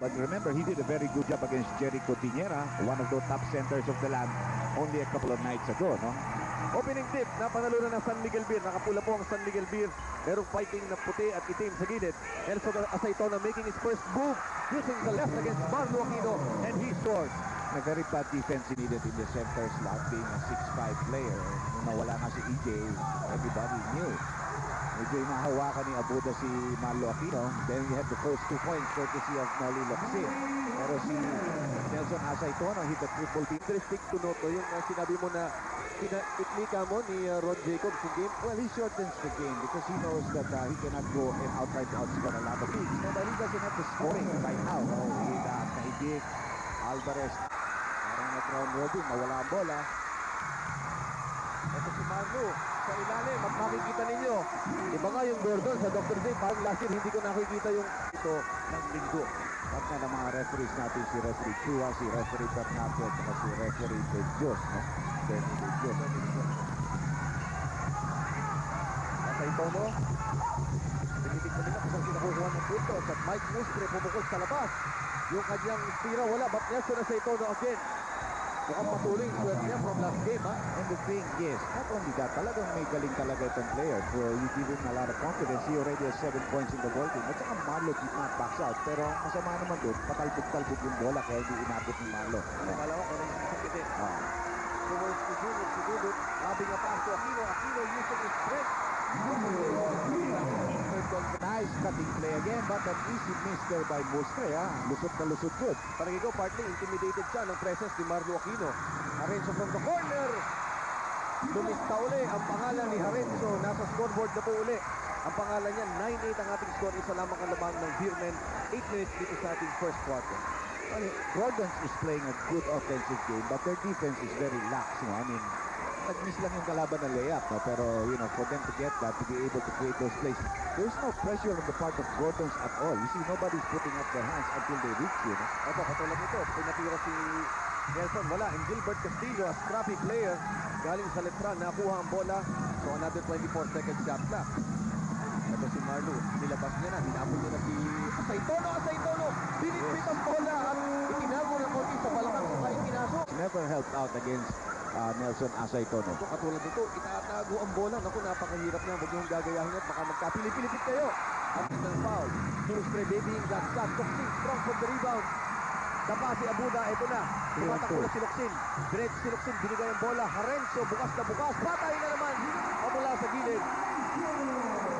But remember, he did a very good job against Jericho Tiñera, one of the top centers of the land, only a couple of nights ago, no? Opening tip, napanalunan ng San Miguel Beer. Nakapula po ang San Miguel Beer. Merong fighting na puti at itim sa gilid. Nelson Aceitona making his first move using the left against Marlo Aquino, and he scores. A very bad defense he needed in the center slot, being a 6'5 player. Nung nawala nga si EJ, everybody knew. Medyo mahawakan ni Abuda si Marlo Aquino. Then he had the first 2 points courtesy of Nolly Locsin. Pero si Nelson Aceitona hit a triple beat. Stick to note, yung sinabi mo na itlika mo ni Ron Jacobs in game. Well, he shortens the game because he knows that he cannot go and outright outscore a lot of leagues. No, but he doesn't have the scoring right now. No, with Kaidik, Alvarez, parang nag-round robin, nawala ang bola. Ito si Marlo sa ilalim at makikita ninyo. Iba nga yung Gordon sa Dr. J. Parang last year hindi ko nakikita yung ito ng linggo. At nga ng mga referees natin, si referee Chua, si referee Bernardo, at si referee De Dios, no? Aceitono, tinitignan nila kung saan sinakukuha ng puntos at Mike Mustre pumukol sa labas. Yung kanyang tira wala, but Nelson Aceitono again. Mukhang patuloy yung swerte niya from last game, ha? And the thing is, not only that, talagang may galing talaga itong player. So you give him a lot of confidence. He already has 7 points in the ball game. At saka Marlo did not box out. Pero ang masama naman doon, patalbog-talbog yung bola kaya hindi inabot ni Marlo. Akala ko, kailan yung sakitin. Towards the Junior, si Dudut, having a pass to Aquino. Aquino using his strength. Nice cutting play again, but an easy miss there by Mustre, ha? Lusot na lusot good. Parang ikaw, partly intimidated siya ng presence ni Marlo Aquino. Harenzo from the corner. Lumista uli ang pangalan ni Harenzo. Nasa scoreboard na po uli. Ang pangalan niya, 9-8 ang ating score. Isa lamang ang lamang ng Beermen. 8 minutes dito sa ating first quarter. Well, Gordon's is playing a good offensive game, but their defense is very lax, no? I mean, nag-miss lang yung kalaban ng layup, no? Pero, you know, for them to get that, to be able to create those plays, there's no pressure on the part of Gordon's at all. You see, nobody's putting up their hands until they reach you, no? Ito, katulad nito, pinatira si Nelson, wala. And Gilbert Castillo, a scrappy player, galing sa Letran, nakuha ang bola. So, another 24 seconds shot clock. Ito si Marlo, nilabas niya na, hinapon niya na si Aceitono, binitbit ang bola at itinago ng konti sa balakang ay kinasok. Never helped out against Nelson Aceitono. Ito, katulad nito, itatago ang bola. Naku, napakahirap niya, huwag niyong gagayahin at baka magkapilipilipit kayo. At ng foul, Mustre babying that shot, Locsin strong for the rebound. Dapa si Abuda, ito na, tumatakbo na si Locsin. Diretso si Locsin, binigay ang bola, Harenzo, bukas na bukas, patay na naman, pamula sa gilid.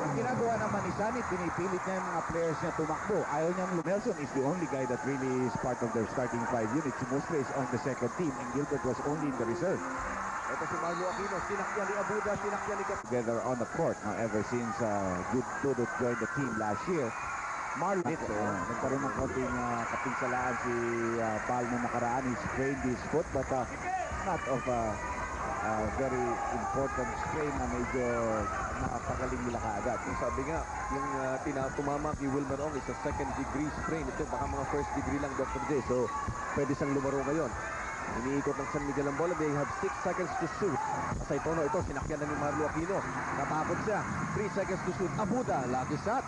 Ang ginagawa naman ni Sanit, pinipilit niya yung mga players niya tumakbo. Ayaw niyang Nelson is the only guy that really is part of their starting 5 units. Si Mustre is on the second team and Gilbert was only in the reserve. Ito si Marlo Aquino, sinakyan ni Abuda, sinakyan ni Together on the court now ever since Dulo joined the team last year. Marlo, nagkaroon ng konting kapinsalaan si Pal na nakaraan. He sprained his foot but not of very important sprain na medyo nakapagaling nila kaagad. Sabi nga, yung tumama kay Wilmer Ong is a second degree sprain. Ito baka mga first degree lang, Dr. J. So, pwede siyang lumaro ngayon. Iniikot ng San Miguel ang bola. They have 6 seconds to shoot. Aceitono ito, sinakyan na ni Marlo Aquino. Natakot siya. 3 seconds to shoot. Abuda, lucky shot.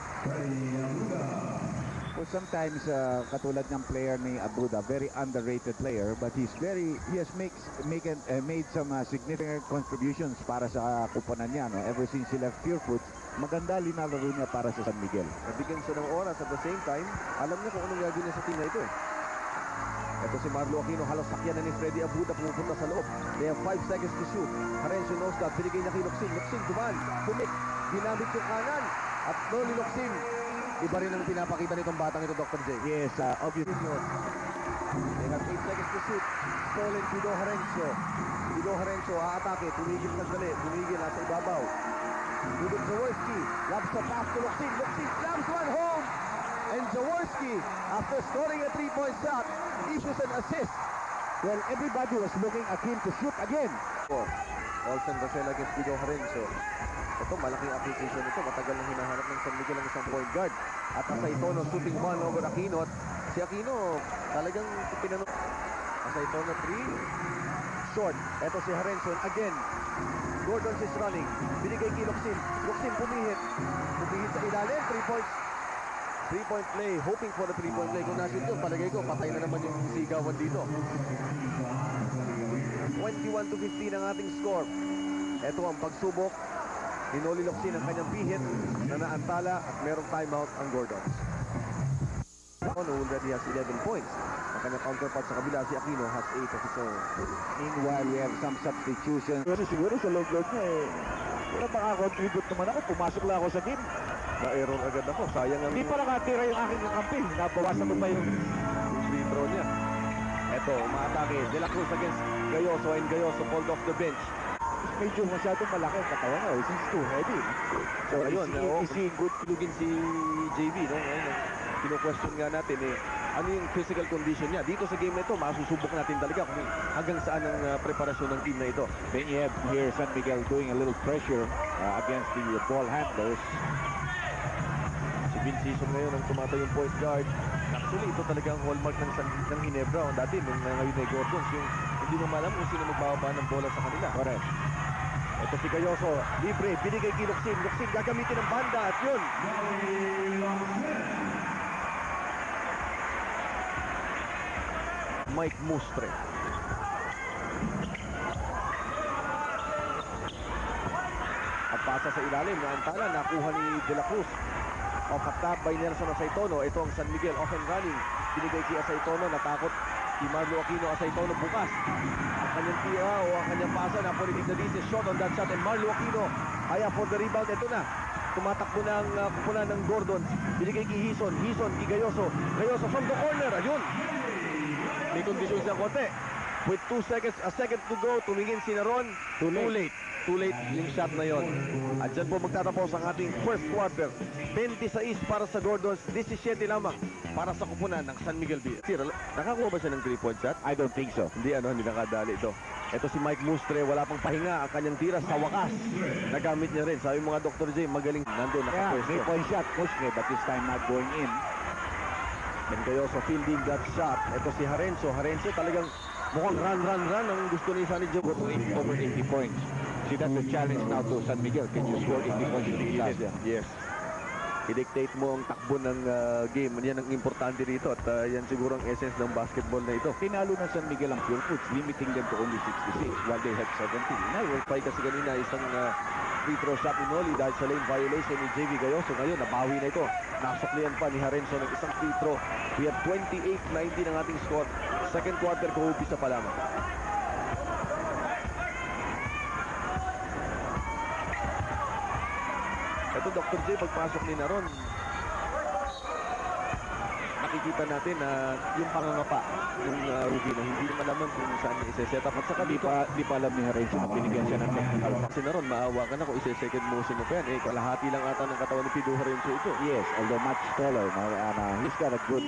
So sometimes katulad ng player ni Abuda, very underrated player, but he has made some significant contributions para sa kuponan niya, no? Ever since he left Purefoods, maganda linalaro niya para sa San Miguel. Nabigyan siya ng oras at the same time, alam niya kung anong gagawin niya sa team na ito. Ito si Marlo Aquino, halos sakyan na ni Freddy Abuda, pumupunta sa loob. They have 5 seconds to shoot. Harenzo knows that, binigay niya kay Locsin. Locsin, dumaan, pumik, ginamit yung kanan. At Nolly Locsin, iba rin ang pinapakita nitong batang ito, Dr. J. Yes, obviously. They have 8 seconds to shoot. Stolen, Pido Harenzo, aatake, tumigil sandali, tumigil, nasa ibabaw. Dudut Jaworski, labs the pass to Locsin. Locsin slams one home. And Jaworski, after scoring a 3-point shot, issues an assist. Well, everybody was looking at him to shoot again. Olsen Rosel against Pido Harenzo. Ito, malaking application ito. Matagal nang hinahanap ng San Miguel ang isang point guard. At Aceitono shooting one over Aquino. At si Aquino talagang pinanong. Aceitono 3. Short. Ito si Harenzo again. Gordon is running. Binigay kay Locsin. Locsin pumihit. Pumihit sa ilalim. 3 points. 3-point play, hoping for the 3-point play. Kung nasin yun, palagay ko, patay na naman yung sigawan dito. 21-15 ang ating score. Ito ang pagsubok ni Noli Locsin ang kanyang pihit na naantala at merong timeout ang Gordons. Already has 11 points. Ang kanyang counterpart sa kabila, si Aquino, has 8 of his own. Meanwhile, we have some substitutions. Siguro sa loob niya wala makakontribute naman ako. Pumasok lang ako sa game. Na-error agad ako. Sayang ang... Hindi pa nakatira yung aking kakampi. Nabawasan ko pa yung free throw niya. Eto, umaatake. De La Cruz against Gayoso, and Gayoso pulled off the bench. medyo masyadong malaki ang katawan ko. Since too heavy. So, ayun. Is good tulugin si JB, no? Kino-question nga natin, ano yung physical condition niya. Dito sa game na ito, masusubok natin talaga kung hanggang saan ang preparasyon ng team na ito. Then you have here San Miguel doing a little pressure against the ball handlers. Si Vincison ngayon ang tumatayong point guard. Actually, ito talaga ang hallmark ng Ginebra. Dati, ngayon ay Gordons, yung hindi mo malam kung sino magbababa ng bola sa kanila. Correct. Ito si Gayoso, libre, binigay kay Locsin. Locsin gagamitin ng banda at yun. Mike Mustre. At pasa sa ilalim, naantala, nakuha ni De La Cruz. Off at top by Nelson Aceitono. Ito ang San Miguel, off and running. Binigay kay Aceitono, natakot si Marlo Aquino. Aceitono bukas. Ang kanyang tira o ang kanyang pasa, napolitik na din shot on that shot. And Marlo Aquino, kaya for the rebound, ito na. Tumatakbo ng kupunan ng Gordon. Binigay kay Hison, kay Gayoso. Gayoso from the corner, ayun. May kondisyon siyang konti. With 2 seconds, a second to go, tumingin si Naron. Too late. Too late yung shot na yon. At dyan po magtatapos ang ating first quarter. 26 para sa Gordons, 17 lamang para sa kupunan ng San Miguel Beer. Nakakuha ba siya ng 3-point shot? I don't think so. Hindi nakadali ito. Ito si Mike Mustre, wala pang pahinga ang kanyang tira sa wakas. Nagamit niya rin. Sabi mga Dr. J, magaling nandun nakapwesto. 3-point shot, Mustre, but this time not going in. And Gayoso fielding that shot. Ito si Harenzo. Harenzo talagang mukhang run ang gusto ni Sunny Joe. Over 80 points. See, that's the challenge now to San Miguel. Can you score 80 points in the class? Yes. I-dictate mo ang takbo ng game. Yan ang importante rito. At yan siguro ang essence ng basketball na ito. Tinalo na San Miguel ang Pure Foods, limiting them to only 66 while they had 17. Naworkpay kasi kanina isang free throw shot ni Noli dahil sa lane violation ni JV Gayoso. Ngayon, nabawi na ito. Nasuklian pa ni Harenzo ng isang free throw. We have 28-19 ang ating score. Second quarter, kuhupisa pa lamang. Ito, Dr. J, pagpasok ni Naron, nakikita natin na yung pangangapa ng Ruby na hindi naman naman kung saan isa-set up. At saka Di pa alam ni Harenzo na binigyan siya ng technical. Si Naron, maawa ka na kung isa-second motion mo pa yan. Kalahati lang ata ng katawan ni Pido Harenzo ito. Yes, although much taller. He's got a good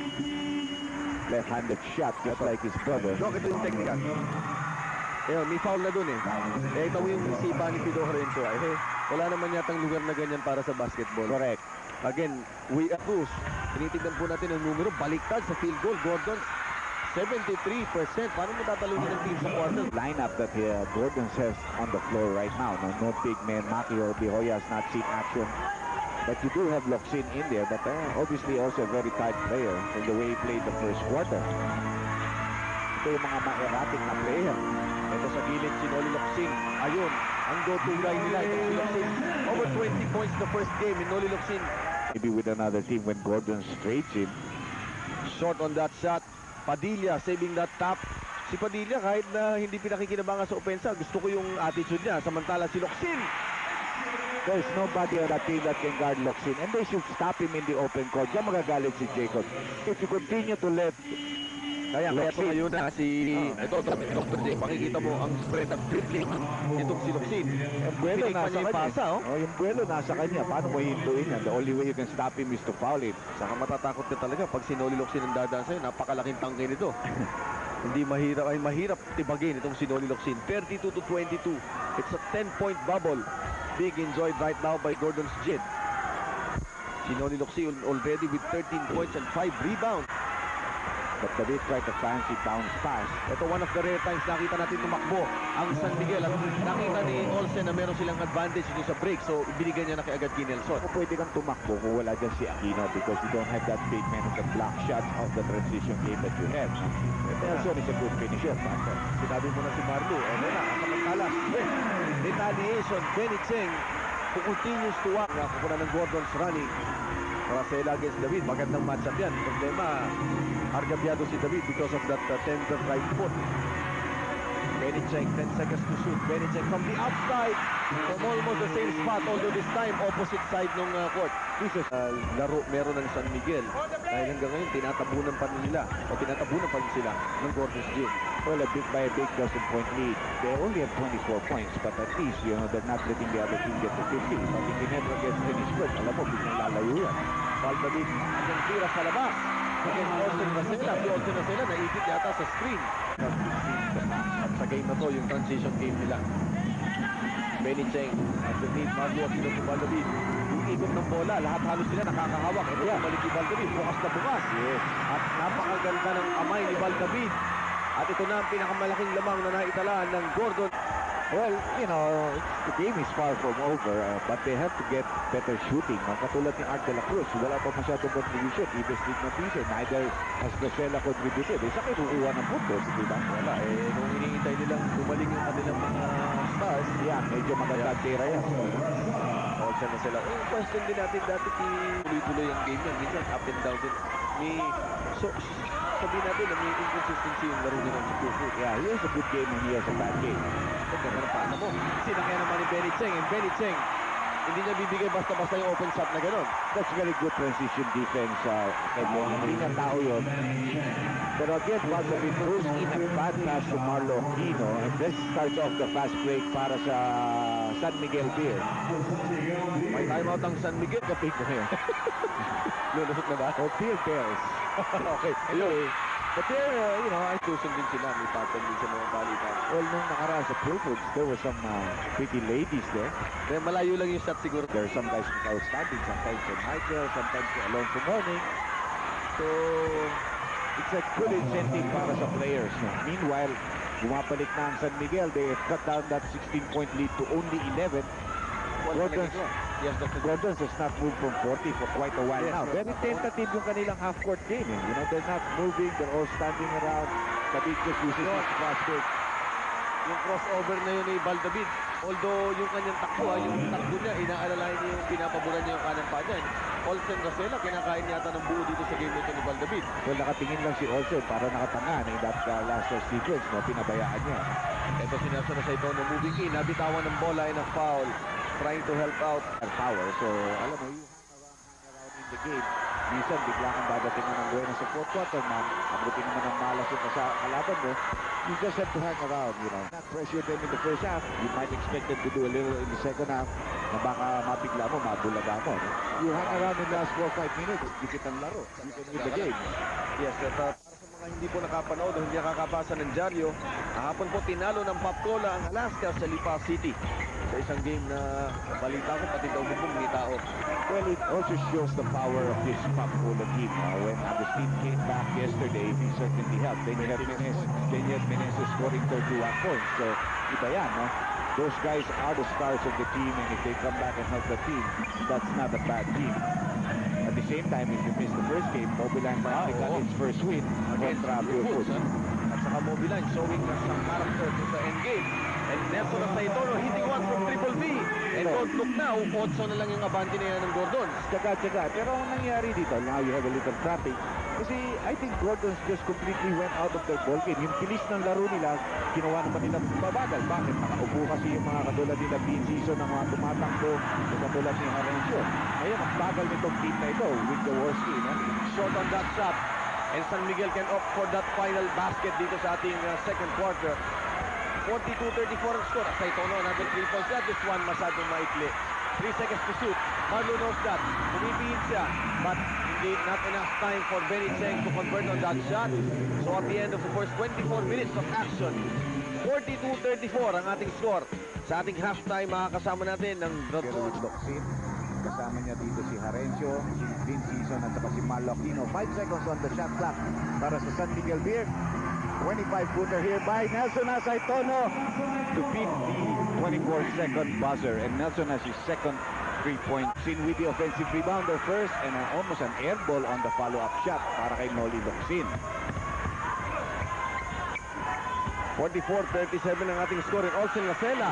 left-handed shot just like his brother. Look, ito yung technical. May foul na dun ito yung sipa ni Pido Harenzo. Wala naman yatang lugar na ganyan para sa basketball. Correct. Again, we approve. Tinitignan po natin ang numero. Baliktad sa field goal. Gordon, 73%. Paano mo tatalunin ng team sa quarter? Lineup that Gordon has on the floor right now. No big man. Maki or Bihoya has not seen action. But you do have Locsin in there. But obviously also a very tight player from the way he played the first quarter. Ito yung mga ma-erratic na player. Ito sa gilid si Noli Locsin. Ayun, ang go-to guy nila. Ito si Locsin. Over 20 points the first game in Noli Locsin. Maybe with another team when Gordon trades him. Short on that shot. Padilla saving that tap. Si Padilla kahit na hindi pinakikinabangan sa opensa, gusto ko yung attitude niya. Samantala si Locsin. There's nobody on that team that can guard Locsin. And they should stop him in the open court. Diyan magagalit si Jacob. If you continue to let Kaya ito ngayon na si... Ito, Dr. J, makikita mo ang spread of dribbling itong si Locsin. Yung buwelo nasa kanya. Yung buwelo nasa kanya. Paano mo hintuin yan? The only way you can stop him is to foul him. Saka matatakot ka talaga pag si Noli Locsin ang dadaan sa'yo. Napakalaking tangke nito. Hindi mahirap tibagin itong si Noli Locsin. 32-22. It's a 10-point bubble. Big enjoyed right now by Gordon's Jid. Si Noli Locsin already with 13 points and 5 rebounds. but David tried a fancy bounce pass. Ito one of the rare times nakita natin tumakbo ang San Miguel at nakita ni Olsen na meron silang advantage dito sa break, so ibinigay niya na kay agad kay Nelson. Kung pwede kang tumakbo kung wala dyan si Aquino because you don't have that big man of the block shots of the transition game that you have. Nelson is a good finisher. Sinabi mo na si Marlo, samantala, retaliation, Benny Cheng who continues to walk. Nakakuha ng Gordon's running. Rosella against David, magandang matchup yan. Problema, argabyado si David because of that tender right foot. Benny Cheng, 10 seconds to shoot. Benny Cheng from the outside, from almost the same spot, although this time opposite side ng court. This is laro meron ng San Miguel. Dahil hanggang ngayon, tinatabunan pa sila ng Gordon's Gym. Well, by a big dozen-point lead. They only have 24 points, but at least, you know, they're not letting the other team get to 50. But if he never gets any spread, alam mo, biglang lalayo yan. David, ang tira sa labas. Again, Olsen Rosella. Si Olsen Rosella naikit yata sa screen. At sa game na to, yung transition game nila. Benny Cheng, underneath, Marlo Aquino to David. Yung ikot ng bola, lahat halos sila nakakahawak. Ito yung balik ni David, bukas na bukas. Yes. At napakaganda ng kamay ni David. At ito na ang pinakamalaking lamang na naitalaan ng Gordon. Well, you know, the game is far from over, but they have to get better shooting. Katulad ni Art de la Cruz, wala pa masyadong contribution. Ibig na piso, neither has Rosella contributed. Isa kayo kukuha ng puntos, di ba? Wala, nung hinihintay nilang gumaling yung kanilang mga stars, yan, medyo magandang tira yan. Olsen na sila. Question din natin dati tuloy-tuloy ang game yan. Minsan up and down din. Sabihin natin na may inconsistency yung laro nila ng Tufu. Yeah, he has a good game and he has a bad game. Pagkaka ng paano mo. Sinakyan naman ni Benny Cheng. And Benny Cheng, hindi niya bibigay basta-basta yung open shot na gano'n. That's very good transition defense. Hindi niya tao yun. Pero again, Baldavid throws in a bad pass to Marlo Aquino. And this starts off the fast break para sa San Miguel Beer. May timeout ang San Miguel. Kapit ko ngayon. Lulusot na ba? O Beer Bears. Okay. Anyway, but there, you know, ay tuson din sila. May pattern din sa mga balitan. Well, nung nakaraan sa Pilfords, there were some pretty ladies there. Then malayo lang yung shot siguro. There are some guys who are outstanding. Sometimes they're Michael, sometimes they're Alonso Morning. So, it's a good incentive para sa players. No? Meanwhile, bumabalik na ang San Miguel. They cut down that 16-point lead to only 11. Gordons has not moved from 40 for quite a while now. Very tentative yung kanilang half-court game. You know, they're not moving. They're all standing around. David just uses his fast break. Yung crossover na yun ni David. Although yung kanyang takbo, yung takbo niya, inaalalayan niya yung pinapaboran niya yung kanan pa niya. Olsen Rosella, kinakain yata ng buo dito sa game nito ni David. Well, nakatingin lang si Olsen para nakatangan in that last sequence, no? Pinabayaan niya. Ito sinasa na sa ito na moving in. Nabitawan ng bola in a foul. Trying to help out our power. So, alam mo, you hang around in the game. Minsan, bigla kang dadating ng buena sa fourth quarter, man. Abutin naman ng malas yung kalaban mo. You just have to hang around, you know. Not pressure them in the first half. You might expect them to do a little in the second half na baka mabigla mo, mabulaga mo. No? You hang around in the last 4-5 minutes, dikit ang laro. You can win the game. Yes, para sa mga hindi po nakapanood o hindi nakakabasa ng dyaryo, kahapon po tinalo ng Papcola ang Alaska sa Lipa City. Sa isang game na balita ko, pati daw bubong ni tao. Well, it also shows the power of this Papcola team. When Agustin came back yesterday, he certainly helped. Then you have Menezes scoring 31 points. So, iba yan, no? Those guys are the stars of the team, and if they come back and help the team, that's not a bad team. At the same time, if you miss the first game, Mobilan might pick up its first win against Filipino. At saka Mobilan showing some character sa endgame. And Nelson na sa ito, hitting one from Triple B. And don't look now, 8 na lang yung abante na yan ng Gordon. Tsaga. Pero ang nangyari dito, now you have a little traffic. Kasi I think Gordon's just completely went out of their ball game. Yung bilis ng laro nila, ginawa naman nila babagal. Bakit? Nakaupo kasi yung mga katulad nila season ng mga tumatakbo, yung katulad ni Harencio. Ngayon, ang bagal nitong team na ito with the Jaworski. No? Shot on that shot. And San Miguel can opt for that final basket dito sa ating second quarter. 42-34 ang score. Sa ito, no, another 3 points shot. This one, masyadong maikli. 3 seconds to shoot. Marlo knows that. Pumipihit siya. But not enough time for Benny Cheng to convert on that shot. So at the end of the first 24 minutes of action, 42-34 ang ating score. Sa ating halftime, makakasama natin ng Kasama niya dito si Harencio, si Vince Season at saka si Marlo Aquino. 5 seconds on the shot clock para sa San Miguel Beer. 25-footer here by Nelson Asaitono to beat the 24-second buzzer. And Nelson has his second 3-point sin with the offensive rebounder first and almost an air ball on the follow-up shot para kay Noli Locsin. 44-37 ang ating score. Olsen Lacela.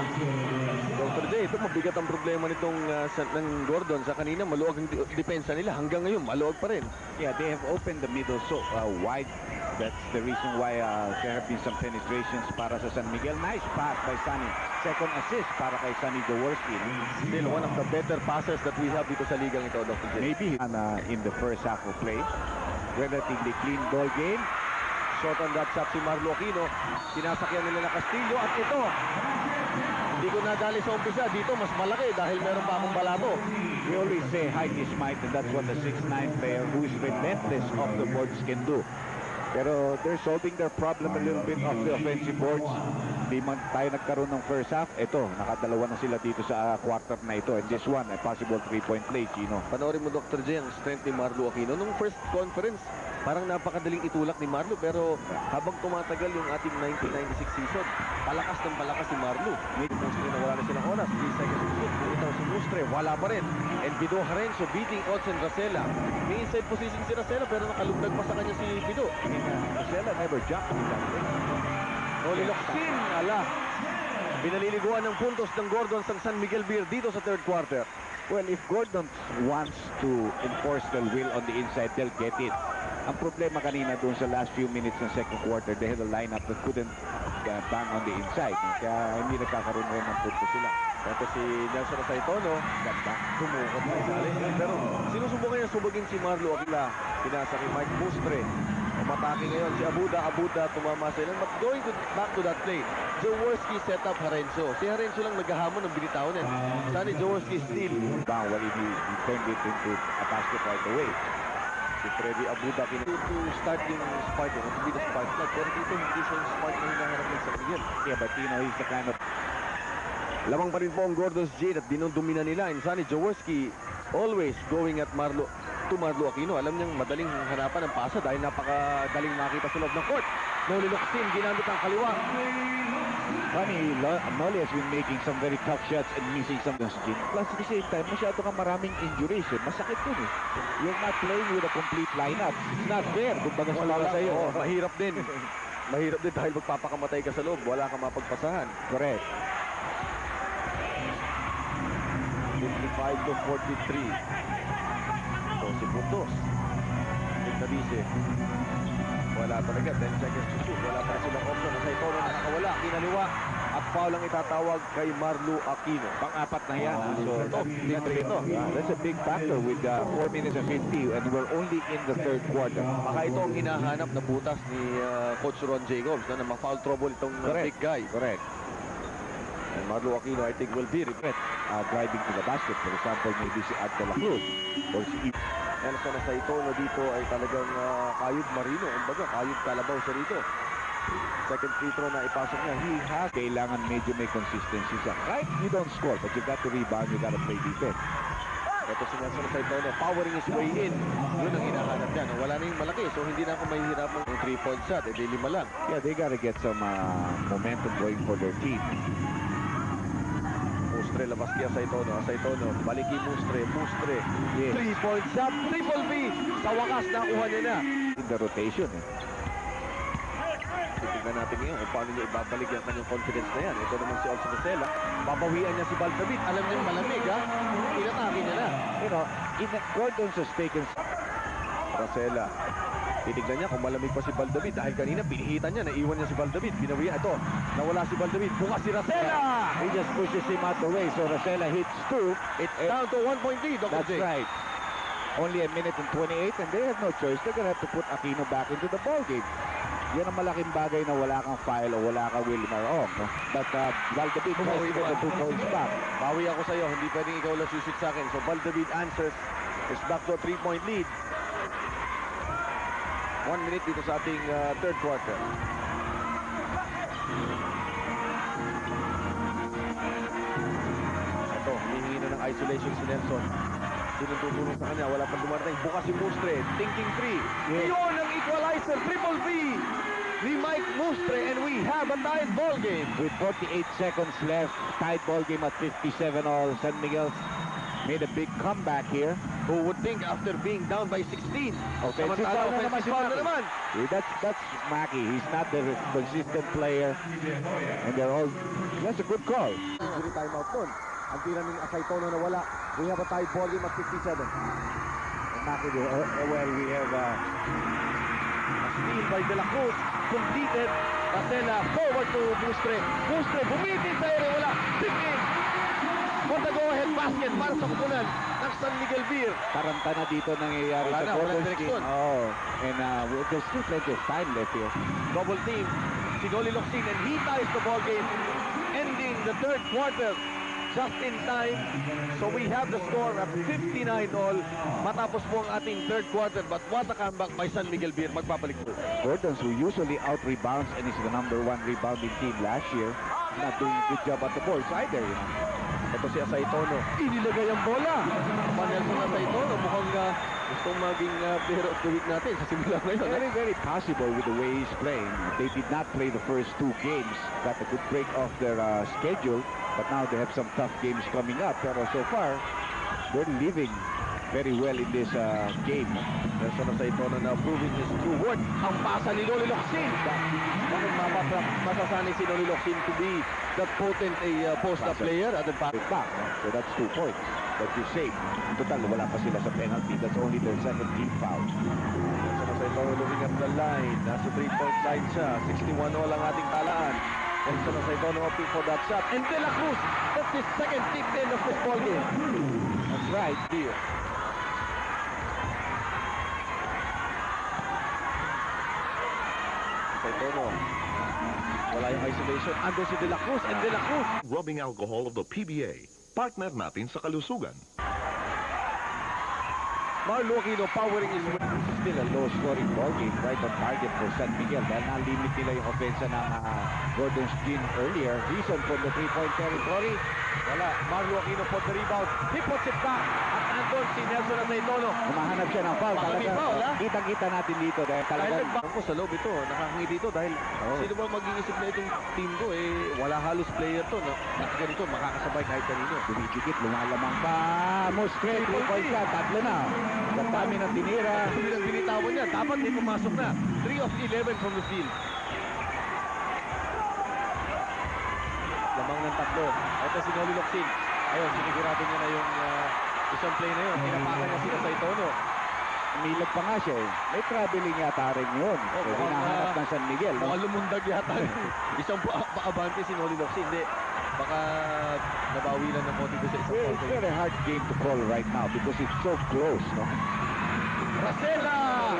Dr. J, ito mabigat ang problema nitong ng Gordon. Sa kanina, maluwag ang depensa nila. Hanggang ngayon, maluwag pa rin. Yeah, they have opened the middle so wide. That's the reason why there have been some penetrations para sa San Miguel. Nice pass by Sunny. Second assist para kay Sunny Jaworski. Still one of the better passes that we have dito sa ligang ito, Dr. J. Maybe in the first half of play. Relatively clean ball game. Short on that shot si Marlo Aquino. Sinasakyan nila na Castillo. At ito, hindi ko nadali sa umpisa. Dito mas malaki dahil meron pa akong balato. We always say height is might, and that's what the 6'9 player who is relentless off the boards can do. Pero they're solving their problem a little bit off the offensive boards. Hindi man tayo nagkaroon ng first half. Ito, nakadalawa na sila dito sa quarter na ito. And this one, a possible 3-point play, Chino. Panoorin mo, Dr. J, ang strength ni Marlo Aquino. Nung first conference, parang napakadaling itulak ni Marlo. Pero habang tumatagal yung ating 1996 season, palakas ng palakas si Marlo. Medyo Mustre na wala na silang oras. 3 seconds to shoot. Bumitaw si Mustre, wala pa rin. And Bido Harencio beating Olsen Racela. May inside position si Racela pero nakalugdag pa sa kanya si Bido. Racela never jumped in that thing. Noli Locsin, ala. Binaliliguan ng puntos ng Gordon sa San Miguel Beer dito sa third quarter. Well, if Gordon wants to enforce their will on the inside, they'll get it. Ang problema kanina doon sa last few minutes ng second quarter, they had a lineup that couldn't bang on the inside. Kaya hindi nagkakaroon rin ng punto sila. Ito si Nelson Asaitono, ganda, tumukot na isali. Pero sinusubukan niya subagin si Marlo Aquila. Pinasa kay Mike Mustre. Umatake ngayon si Abuda tumama sa ilan. But going back to that play, Jaworski set up Harencio. Si Harencio lang naghahamon ng binitawan yan. Sani Jaworski steal. Bang, well, he turned it into a basket right away. Si Freddy Abuda to start yung spark, to be the spark plug. Pero dito hindi siya yung spark na hinaharap ng San Miguel. Yeah, but you know, he's the kind of... Lamang pa rin po ang Gordon's Jade at dinodumina nila. And Sani Jaworski always going at Marlo Aquino. Alam niyang madaling hanapan ng pasa dahil napakadaling makita sa loob ng court. Noli Locsin ginamit ang kaliwa. Funny, Noli has been making some very tough shots and missing some of them. Plus, at the same time, masyado kang maraming injuries. Masakit yun eh. You're not playing with a complete lineup. It's not fair. Kung baga sumala sa'yo. Mahirap din. Mahirap din dahil magpapakamatay ka sa loob. Wala kang mapagpasahan. Correct. 55-43. Si puntos. Nabise. Wala talaga. 10 seconds to shoot. Wala pa silang option. Sa ito na nakawala. Kinaliwa. At foul ang itatawag kay Marlo Aquino. Pang-apat na yan. So, ito. That's a big factor with 4 minutes and 50 and we're only in the third quarter. Baka ito ang hinahanap na butas ni Coach Ron Jacobs na ma-foul trouble itong big guy. Correct. And Marlo Aquino, I think, will be regret driving to the basket. For example, maybe si Ad de la Cruz or si Nelson Asaitono dito ay talagang kayod marino. Kumbaga, kayod kalabaw siya rito. Second free throw na ipasok niya. He has kailangan medyo may consistency siya. Right? You don't score, but you got to rebound, you got to play defense. Ito si Nelson Asaitono, powering his way in. Yun ang hinahanap niya. Wala na yung malaki, so hindi na ako mahihirapan ng 3-point shot. Eh, 5 lang. Yeah, they got to get some momentum going for their team. Mustre, labas kaya Asaitono, baliki Mustre, yes. 3-point shot, triple B, sa wakas nakuha niya na. In the rotation Titignan natin ngayon kung paano niya ibabalik yung kanyang confidence na yan. Ito naman si Olsen Racela, babawian niya si Baldabit, alam niya malamig ha, inatake niya na. You know, Gordon's has taken Racela, titignan niya kung malamig pa si Baldabit dahil kanina pinihitan niya, naiwan niya si Baldabit, binawian ito, nawala si Baldabit, bukas si Racela! He just pushes him out the way, so Racela hits 2. It's down to 1-point lead, Dr. That's J. right. Only a minute and 28 and they have no choice. They're gonna have to put Aquino back into the ballgame. Yan ang malaking bagay na wala kang file o wala kang Wilmar Ong. But Baldabit tries to get the 2 points back. Bawi ako sa'yo, hindi pwedeng ikaw lang sushoot sa akin. So Baldabit answers, is back to a 3-point lead. 1 minute dito sa ating third quarter. Ito, hihingi na ng isolation si Nelson. Sinong tutulong sa kanya? Wala pa dumarating. Bukas si Mustre. Thinking three. Yes. Yun ang equalizer. Triple V. Ni Mike Mustre, and we have a tied ball game. With 48 seconds left, tied ball game at 57 all. San Miguel made a big comeback here. Who would think after being down by 16? Offensive foul na naman si foul na Maki. naman. That's Maki. He's not the consistent player. And they're all... That's a good call. Injury timeout nun. Ang tira ng Asaytono na wala. We have a tied ball game at 57. And Maki, well, we have... Steal by De La Cruz. Completed. Racela forward to Mustre. Mustre bumitin sa ere. Wala. Picking. For the go-ahead basket para sa kupunan ng San Miguel Beer. Tarantana dito nangyayari Wala sa na, walang Golden direksyon. State. Oh, and there's still plenty of time left here. Double team. Si Noli Locsin, and he ties the ball game, ending the third quarter just in time. So we have the score at 59 all. Matapos po ang ating third quarter, but what a comeback by San Miguel Beer. Magpapalik po. Gordons, who usually out-rebounds and is the #1 rebounding team last year, not doing a good job at the boards either, you know. Ito si Asaytono. Inilagay ang bola. Nelson Asaytono. Mukhang gustong maging player of the week natin sa simula ngayon. Very, very possible with the way he's playing. They did not play the first 2 games. Got a good break off their schedule, but now they have some tough games coming up. Pero so far, they're living very well in this game. Nelson Asaytono na proving his true worth. Ang pasa ni Noli Locsin. Bakit masasanay si Noli Locsin to be that potent post-up player at the back? Back, no? So that's 2 points that you save. Total, wala pa sila sa penalty. That's only their second team foul. Nelson Asaytono looking at the line. Nasa 3-point line siya. 61 all ang ating talaan. Nelson Asaytono opting for that shot. And De La Cruz, that's his second tip in of this ball game. That's right. Here. Asaytono. Wala yung isolation. Ando si De La Cruz, and De La Cruz. Rubbing alcohol of the PBA. Partner natin sa kalusugan. Marlo Aquino powering his way. Still a low-scoring ball game, right on target for San Miguel. Dahil na-limit nila yung offense ng Gordon's Gin earlier. Reason for the 3-point territory. Wala. Marlo Aquino for the rebound. He puts it back. At andon si Nelson Asaytono. Humahanap siya ng foul. Baka may Talaga, foul, ha? kitang-kita natin dito dahil Dahil talagang... nagback ko sa loob ito. Nakakangi dito dahil sino ba mag-iisip na itong team ko? Wala halos player to. Ganito, makakasabay kahit kanino. Dumidikit, lumalamang pa. Mustre, 3-point shot. Tatlo na. Sa dami ng tinira. Bilang binitawan niya, dapat may pumasok na. 3 of 11 from the field. Lamang ng tatlo. Ito si Noli Locsin. Ayun, sinigurado niya na yung isang play na yun. Tinapakan niya si Asaytono. Umilag pa nga siya eh. May traveling yata rin yun. So, hinahanap ng San Miguel. No? Mukhang lumundag yata. Isang paabante si Noli Locsin. Hindi. Baka nabawi lang ng konti sa isang It's very hard game to call right now because it's so close, no? Racela!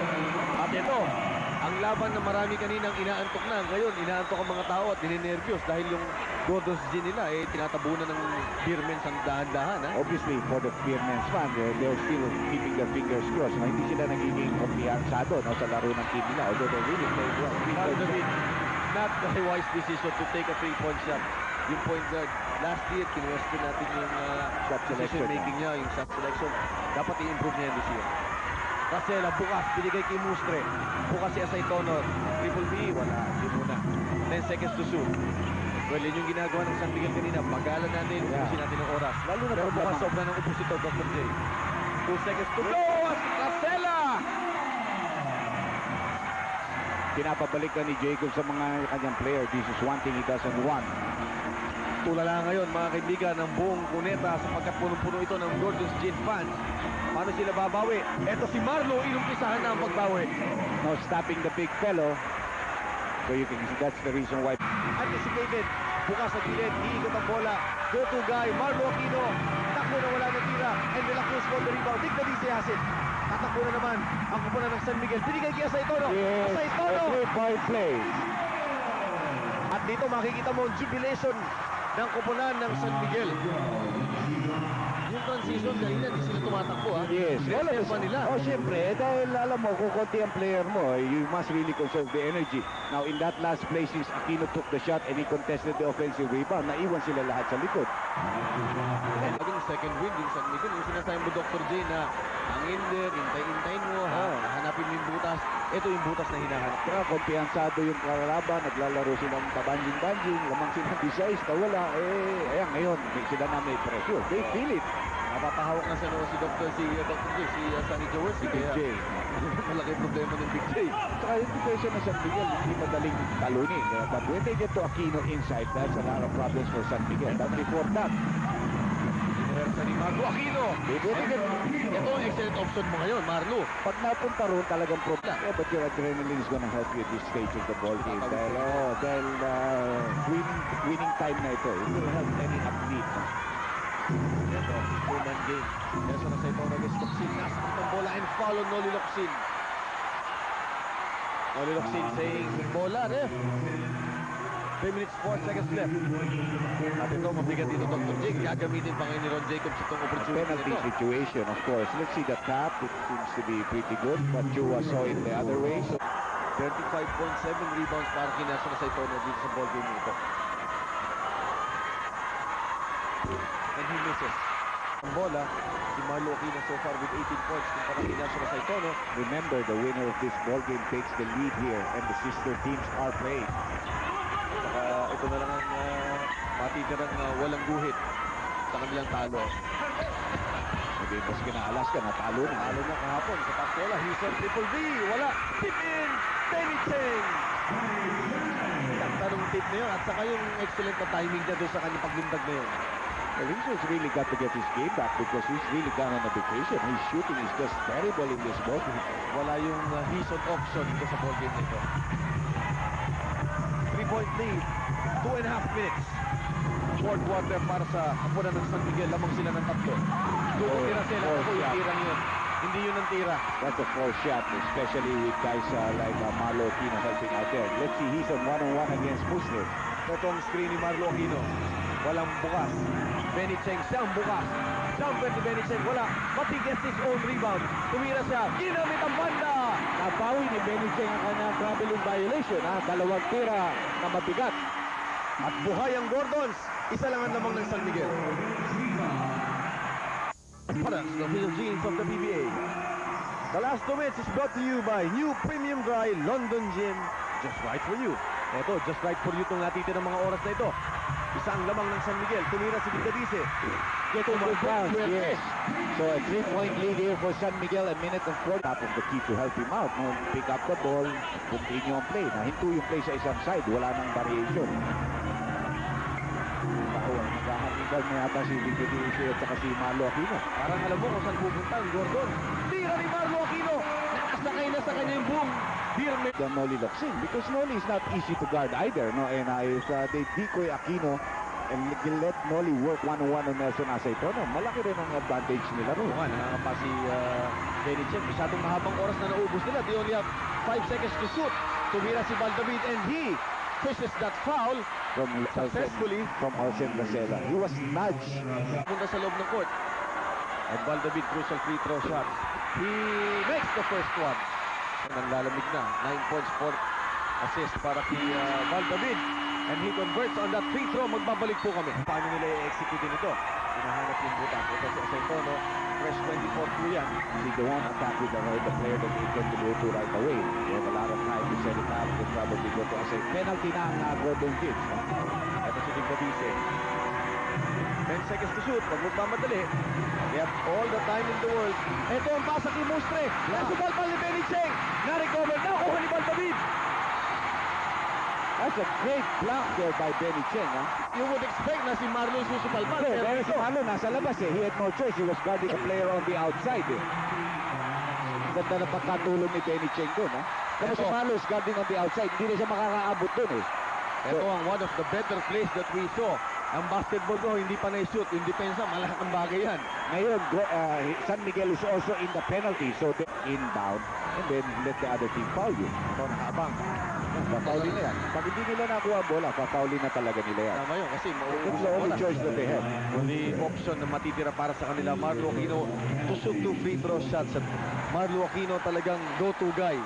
At ito, ang laban na marami kaninang inaantok na. Ngayon, inaantok ang mga tao at ninenervyos dahil yung Gordon's Gin nila tinatabunan ng Beermen sa dahan-dahan. Obviously, for the Spearman's fan, they're still keeping their fingers crossed. No? Hindi sila nagiging kumpiyansado no, sa laro ng team nila. Although they're really playing well. Not a wise decision to take a 3-point shot. Yung point guard, last year, kinwestiyon natin yung Shot selection, decision-making niya, yung shot selection. Dapat i-improve niya this year. Racela, bukas, binigay kay Mustre. Bukas si Asaytono. Triple B, wala. Hindi muna. 10 seconds to shoot. Well, yun yung ginagawa ng San Miguel kanina. Pagalan natin, ubusin natin ng oras. Lalo na pero pag bukas lamang. sobra ng opositor, Dr. J. 2 seconds to go! Racela! Pinapabalikan ni Jacob sa mga kanyang player. This is one thing he doesn't want. Tulala ngayon, mga kaibigan, ng buong kuneta sapagkat punong-puno ito ng Gordon's Gin fans. Paano sila babawi? Eto si Marlo, inumpisahan na ang pagbawi. No stopping the big fellow. So you can see that's the reason why. Anticipated. Bukas sa gilid, iikot ang bola. Go-to guy, Marlo Aquino. Takbo na wala ng tira. And De La Cruz for the rebound. Tignan si Yasin. Tatakbo na naman ang kupunan ng San Miguel. Binigay kaya Asaytono. Yes, Asaytono! a 3-point play. At dito makikita mo ang jubilation ng kupunan ng San Miguel. Yung transition kanina, hindi sila tumatakbo ha. Yes, wala Next pa nila. Oh, siyempre, dahil alam mo, kung konti ang player mo, you must really conserve the energy. Now, in that last play, since Aquino took the shot and he contested the offensive rebound, naiwan sila lahat sa likod. Laging second wind yung San Miguel. Yung sinasabi mo, Dr. J, na ang inder, intay-intayin mo, hanapin mo yung butas. Ito yung butas na hinahanap. Kaya kumpiyansado yung kalaban, naglalaro silang pabanjing-banjing, lamang silang device, wala. Ayan, ngayon, sila na may pressure. They feel it. Napapahawak na sa si Dr. J, si Sunny Jowers. Si Big J. Malaki problema ng Big J. Saka yung depression na San Miguel, hindi madaling talunin. But when they get to Aquino inside, that's a lot of problems for San Miguel. But before that, Sa ni Marlo Aquino. Ito ang excellent option mo ngayon, Marlo. pag napunta roon talagang problem. Yeah, but your adrenaline is gonna help you at this stage of the ball game. Dahil winning time na ito. It will help any athlete. Ito, human game. Nasa na sa ito, Nagis Locsin. Nasakot ng bola and foul on Noli Locsin. Noli Locsin saying, bola, ref. 3 minutes, 4 seconds left. At ito, mabigat dito, Dr. Jake. Gagamitin pa ngayon ni Ron Jacobs itong opportunity Penalty nito. situation, of course. Let's see the tap. It seems to be pretty good. But Chua saw it the other way. So 35.7 rebounds para kina Saitono dito sa ball game nito. And he misses. Ang bola, si Marlo Aquino so far with 18 points kumpara kina Saitono. remember, the winner of this ball game takes the lead here, and the sister teams are playing. Ito na lang ang matitirang walang guhit sa kanilang talo. Hindi mas kinaalas ka, natalo na. Talo na kahapon sa Pactola. Houston Triple V. Wala. Tip in. Benny Cheng. Tanong tip na yun. At saka yung excellent na timing niya doon sa kanyang paglundag na yun. Well, he's really got to get his game back because he's really gone on a vacation. His shooting is just terrible in this ball game. Wala yung Houston option dito sa ball game nito. 3-point lead. 2.5 minutes. Fourth quarter para sa kapunan ng San Miguel. Lamang sila ng tatlo. Tira sila. Ako yung tirang yun. Hindi yun ang tira. That's a false shot, especially with guys like Marlo Aquino helping out there. Let's see, he's on one-on-one against Muslim. Ito ang screen ni Marlo Aquino. Walang bukas. Benny Cheng, siyang bukas. Jumper ni Benny Cheng, wala. But he gets his own rebound. Tumira siya. Ginamit ang banda. Napawi ni Benny Cheng ang kanyang traveling violation. Dalawang tira na mabigat. At buhay ang Gordons. Isa lang ang lamang ng San Miguel. Products, the official jeans of the PBA. The last 2 minutes is brought to you by New Premium Dry London Gym. Just right for you. Ito, just right for you itong natitira ng mga oras na ito. Isang lamang ng San Miguel. Tumira si Bigadice. Get to the ground, yes. So a 3-point lead here for San Miguel, a minute and 4. Top of the key to help him out. No, pick up the ball, continue ang play. Nahinto yung play sa isang side, wala nang variation. Naghahangigal na yata si Bigadice at saka si Marlo Aquino. Parang alam mo kung saan pupunta ang Gordon. Tira ni Marlo Aquino. Nakasakay na sa kanya yung boom. The Noli Locsin, because Noli is not easy to guard either, no? And if they decoy Aquino and let Noli work one-on-one on Nelson Aceitono, malaki rin ang advantage nila ron. Oo nga, nakakapa si Benny Chen. Masyadong mahabang oras na naubos nila. They only have 5 seconds to shoot. Tumira si Valdavid and he fishes that foul successfully from Olsen Gacela. He was nudged. Punta sa loob ng court. At Valdavid, crucial free throw shot. He makes the first one. Nanglalamig na. 9 points, 4 assists para kay Valdavid. And he converts on that free throw. Magbabalik po kami. Paano nila i-execute nito? Hinahanap yung butas. Ito si Aceitono. Fresh 24 po yan. They won't attack with the player that they tend to go to right away. They have a lot of time to set it up. They probably go to a penalty na ang Gordon Gibbs. Ito si Bigadice. 10 seconds to shoot. Pag magmamadali, they have all the time in the world. Ito ang pasa kay Mustre. Nasubal pa ni Benny Cheng. Na-recover na. Kuha ni Valdavid. That's a great block there by Benny Cheng. You would expect na si Marlon susupalpal. Pero si Marlon nasa labas eh. He had no choice. He was guarding a player on the outside eh. Ganda na pagkatulong ni Benny Cheng doon. Pero si Marlon is guarding on the outside. Hindi na siya makakaabot doon eh. Ito ang one of the better plays that we saw. Ang basketball ko, hindi pa na-shoot. Yung depensa, malaking bagay yan. Ngayon, San Miguel is also in the penalty. So, inbound. And then, let the other team foul you. Ito, nakaabang. Papaulin na yan. Pag hindi nila nakuha ang bola, papaulin na talaga nila yan. Tama yun kasi It's mauubos the ang only bola. choice that they have. Only option na matitira para sa kanila, Marlo Aquino. Tusog to free throw shots at Marlo Aquino talagang go-to guy.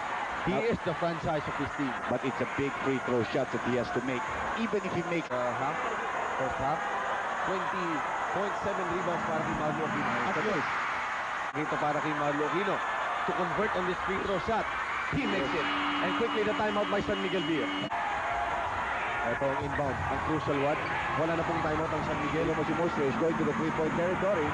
He is the franchise of his team. But it's a big free throw shot that he has to make. Even if he makes... First half, 20.7 rebounds para kay Marlo Aquino. At yun, dito para kay Marlo Aquino to convert on this free throw shot. He makes it. And quickly the timeout by San Miguel Beer. Ito ang inbound, ang crucial one. Wala na pong timeout ang San Miguel. Si Mustre is going to the three-point territory.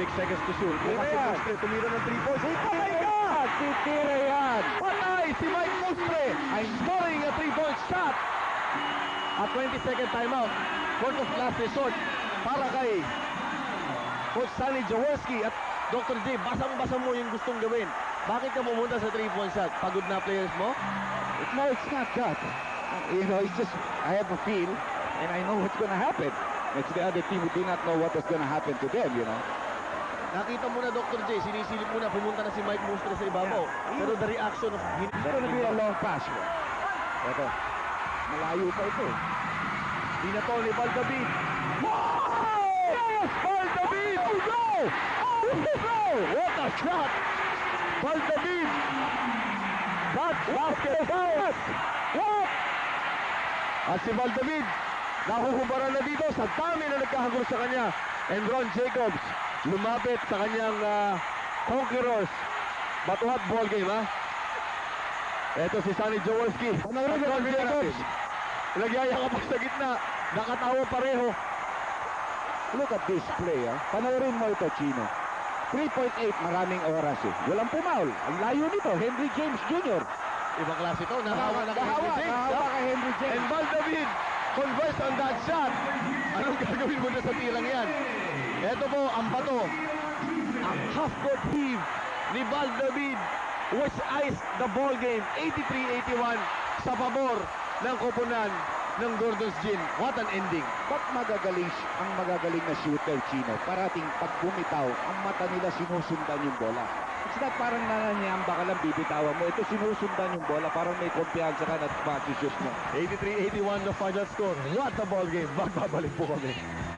6 seconds to shoot. Bukas si Mustre tumira ng 3 points. Oh my God! Titira yan! Patay si Mike Mustre ay scoring a 3-point shot. A 20-second timeout. Court of last resort para kay Coach Sunny Jaworski at Dr. J. Basang-basa mo yung gustong gawin. Bakit ka pumunta sa 3-point shot? Pagod na players mo? No, it's not that. You know, it's just, I have a feel, and I know what's gonna happen. It's the other team who do not know what is gonna happen to them, you know. Nakita mo na Dr. J, sinisilip mo na, pumunta na si Mike Mustre sa ibabaw. Pero the reaction of... It's gonna be a long pass. Ito, malayo pa ito. Di na to ni Valdavid. Yes! Valdavid! Oh, no! Oh, no! What a shot! Valdavid! That's basketball! What? At si Valdavid, nahuhubaran na dito sa dami na nagkahagos sa kanya. And Ron Jacobs, lumapit sa kanyang conquerors. Batuhat ball game, ha? Ito si Sunny Jaworski. At Ron Jacobs, nagyayakap sa gitna. Nakatawa pareho. Look at this play, ah. Panoorin mo ito, Chino. 3.8, maraming oras eh. Walang pumaul. Ang layo nito, Henry James Jr. Ibang klase ito. Nahawa na kay Nahawa kay Henry James. And Valdavid converts on that shot. Anong gagawin mo na sa tirang yan? Ito po, ang bato. Ang half-court heave ni Valdavid which iced the ball game 83-81 sa pabor ng koponan ng Gordon's Gin. What an ending. Ba't ang magagaling na shooter, Chino? Parating pag bumitaw, ang mata nila sinusundan yung bola. It's not parang nananyamba ka lang, bibitawan mo. Ito sinusundan yung bola, parang may kumpiyansa ka at makikishoot mo. 83-81 the final score. What a ball game. Magbabalik po kami.